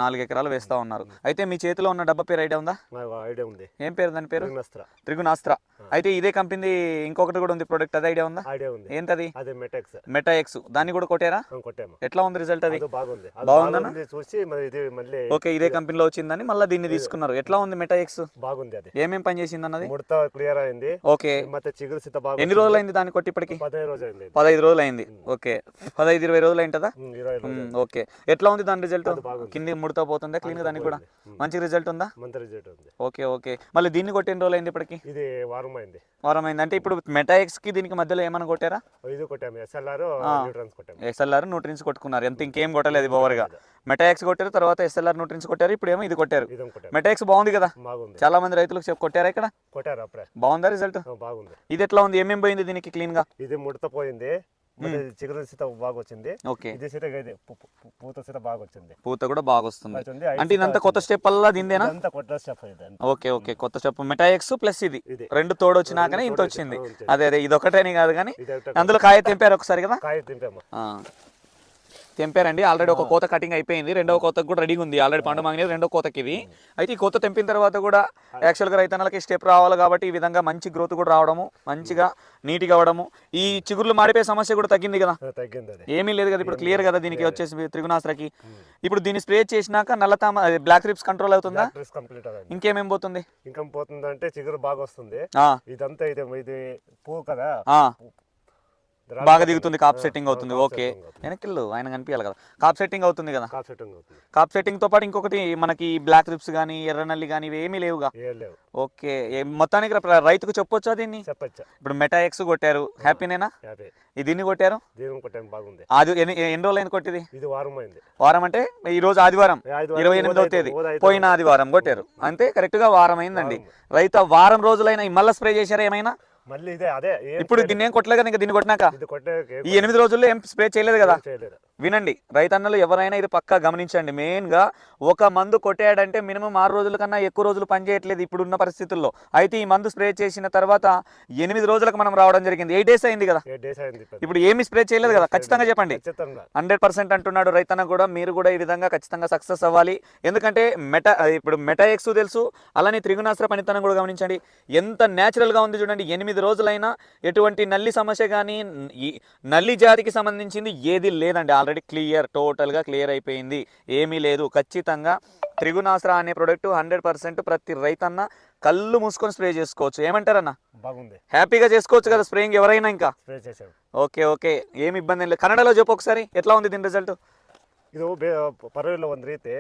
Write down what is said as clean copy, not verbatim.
4 ఎకరాలు వేస్తా ఉన్నారు. అయితే మీ చేతిలో ఉన్న డబ్బా పేరు ఐడియా ఉందా? ఐడియా ఉంది. ఏం పేరు దాని పేరు? త్రిగుణాస్త్ర. అయితే ఇదే కంపెనీ ఇంకొకటి కూడా ఉంది ప్రొడక్ట్, అది ఐడియా ఉందా? ఐడియా ఉంది. ఏంటది? అదే మెటాఎక్స్. దాన్ని కూడా కొట్టారా? కొట్టాము. ఎట్లా ఉంది రిజల్ట్? అది బాగుంది. బాగుందన్నా చూసి మళ్ళీ ఓకే ఇదే కంపెనీలో వచ్చిందని మళ్ళీ దీన్ని తీసుకున్నారు. ఎట్లా ఉంది మెటాఎక్స్? బాగుంది. అది ఏమేం పని చేసింది అన్నది ముడత క్లియర్ అయింది. ఓకే. ಮತ್ತೆ చిగురు సిత బాగా. ఎన్ని రోజులు అయింది దాన్ని కొట్టి? ఇప్పటికి 15 రోజులు అయింది. 15 రోజులు అయింది. ఓకే 15-20 రోజులు అయింటదా? ఓకే. ఎట్లా ఉంది దాని రిజల్ట్? కింది ముడత పోతుందా క్లీన్ గా? దానికి కూడా మంచి రిజల్ట్ ఉందా? మంచి రిజల్ట్ ఉంది. Okay okay. మళ్ళీ దీన్ని కొట్టి ఎన్ని రోజులు అయింది ఇప్పటికి? ఇది వారం అయింది. వారం అయింది. అంటే ఇప్పుడు మెటాఎక్స్ కి దీనికి మధ్యలో ఏమైనా కొట్టారా? ఇది కొట్టాము. ఎస్ఎల్ఆర్ న్యూట్రన్స్ కొట్టాము. ఎస్ఎల్ఆర్ న్యూట్రిన్స్ కొట్టుకున్నారు. ఎంత ఇంకేం కొట్టలేదు ఓవర్ గా. మెటాఎక్స్ కొట్టారు, తర్వాత ఎస్ఎల్ఆర్ న్యూట్రిన్స్ కొట్టారు, ఇప్పుడు ఏమో ఇది కొట్టారు. మెటాఎక్స్ బాగుంది కదా? చాలా మంది రైతులకు కొట్టారా ఇక్కడ? కొట్టారు అప్పుడే. బాగుందా రిజల్ట్? బాగుంది. ఇది ఎట్లా ఉంది? ఏమేం పోయింది దీనికి క్లీన్ గా? ఇది ముడత పోయింది. చిగురు సీత బాగా వచ్చింది. ఓకే. ఇది సీత పూత సీత బాగా వచ్చింది. పూత కూడా బాగా వస్తుంది. అంటే ఇదంతా కొత్త స్టెప్ వల్ల దీందేనా? కొత్త స్టెప్. ఓకే ఓకే కొత్త స్టెప్. మెటాఎక్స్ ప్లస్ ఇది రెండు తోడు వచ్చినాకనే ఇంత వచ్చింది. అదే అదే ఇది ఒకటేని కాదు కానీ అందులో కాయ తెంపారు ఒకసారి కదా? కాయ తెంపాము. తెంపారండి. ఆల్రెడీ ఒక కోత కటింగ్ అయిపోయింది, రెండవ కోతకు కూడా రెడీగా ఉంది. ఆల్రెడీ పండు మాగినది రెండో కోతకి ఇది. అయితే ఈ కోత తెంపిన తర్వాత కూడా యాక్చువల్గా రైతన్నలకి స్టెప్ రావాలి కాబట్టి ఈ విధంగా మంచి గ్రోత్ కూడా రావడము, మంచిగా నీట్గా అవ్వడము. ఈ చిగుర్లు మాడిపోయే సమస్య కూడా తగ్గింది కదా? ఏమీ లేదు కదా ఇప్పుడు? క్లియర్ కదా దీనికి వచ్చేసి త్రిగుణాస్త్రకి? ఇప్పుడు దీన్ని స్ప్రే చేసినాక నల్లతామ బ్లాక్ రిప్స్ కంట్రోల్ అవుతుందా? ఇంకేమేం పోతుంది? ఇంకా పోతుంది అంటే చిగురు బాగా వస్తుంది. ఇదంతా ఇది పువ్వు కదా, బాగా దిగుతుంది, కాప్ సెట్టింగ్ అవుతుంది. ఓకే వెనక్కిళ్ళు ఆయన కనిపించాలి కదా? కాప్ సెట్టింగ్ అవుతుంది కదా? కాప్ సెట్టింగ్ తో పాటు ఇంకొకటి మనకి బ్లాక్ రిప్స్ కానీ ఎర్రనల్లి కానీ ఇవి ఏమీ లేవుగా? ఓకే. మొత్తానికి రైతుకు చెప్పొచ్చా దీన్ని? ఇప్పుడు మెటాఎక్స్ కొట్టారు, హ్యాపీనేనా? దీన్ని కొట్టారు, అది ఎన్ని రోజులు అయింది కొట్టిది? వారం అంటే ఈ రోజు ఆదివారం 28వ తేదీ, పోయిన ఆదివారం కొట్టారు అంతే. కరెక్ట్ గా వారం అయిందండి. రైతు వారం రోజులైనా మళ్ళీ స్ప్రే చేశారా ఏమైనా? ఇప్పుడు దీన్ని ఏం కొట్టలేదు కదా? ఇంకా దీన్ని కొట్టినాక ఈ 8 రోజుల్లో ఏం స్ప్రే చేయలేదు కదా? వినండి రైతన్నలు ఎవరైనా ఇది పక్కా గమనించండి. మెయిన్గా ఒక మందు కొట్టాడంటే మినిమం 6 రోజుల కన్నా ఎక్కువ రోజులు పనిచేయట్లేదు ఇప్పుడున్న పరిస్థితుల్లో. అయితే ఈ మందు స్ప్రే చేసిన తర్వాత 8 రోజులకు మనం రావడం జరిగింది. 8 డేస్ అయింది కదా? ఇప్పుడు ఏమి స్ప్రే చేయలేదు కదా? ఖచ్చితంగా చెప్పండి. 100% అంటున్నాడు రైతన్న కూడా. మీరు కూడా ఈ విధంగా ఖచ్చితంగా సక్సెస్ అవ్వాలి. ఎందుకంటే ఇప్పుడు మెటాఎక్స్ తెలుసు, అలానే త్రిగుణాస్త్ర పనితనం కూడా గమనించండి. ఎంత న్యాచురల్గా ఉంది చూడండి. 8 రోజులైనా ఎటువంటి నల్లి సమస్య కానీ నల్లి జాతికి సంబంధించింది ఏది లేదండి. ఆల్రెడీ క్లియర్, టోటల్గా క్లియర్ అయిపోయింది, ఏమీ లేదు. ఖచ్చితంగా త్రిగుణాస్త్ర అనే ప్రోడక్ట్ 100% ప్రతి రైతన్న కళ్ళు మూసుకొని స్ప్రే చేసుకోవచ్చు. ఏమంటారన్న? బాగుంది, హ్యాపీగా చేసుకోవచ్చు కదా స్ప్రేయింగ్ ఎవరైనా? ఇంకా ఓకే ఓకే ఏమి ఇబ్బంది లేదు. కన్నడలో చెప్పు ఒకసారి ఎట్లా ఉంది దీని రిజల్ట్? ಇದು ಪರವಾಗಿಲ್ಲ ಒಂದು ರೀತಿ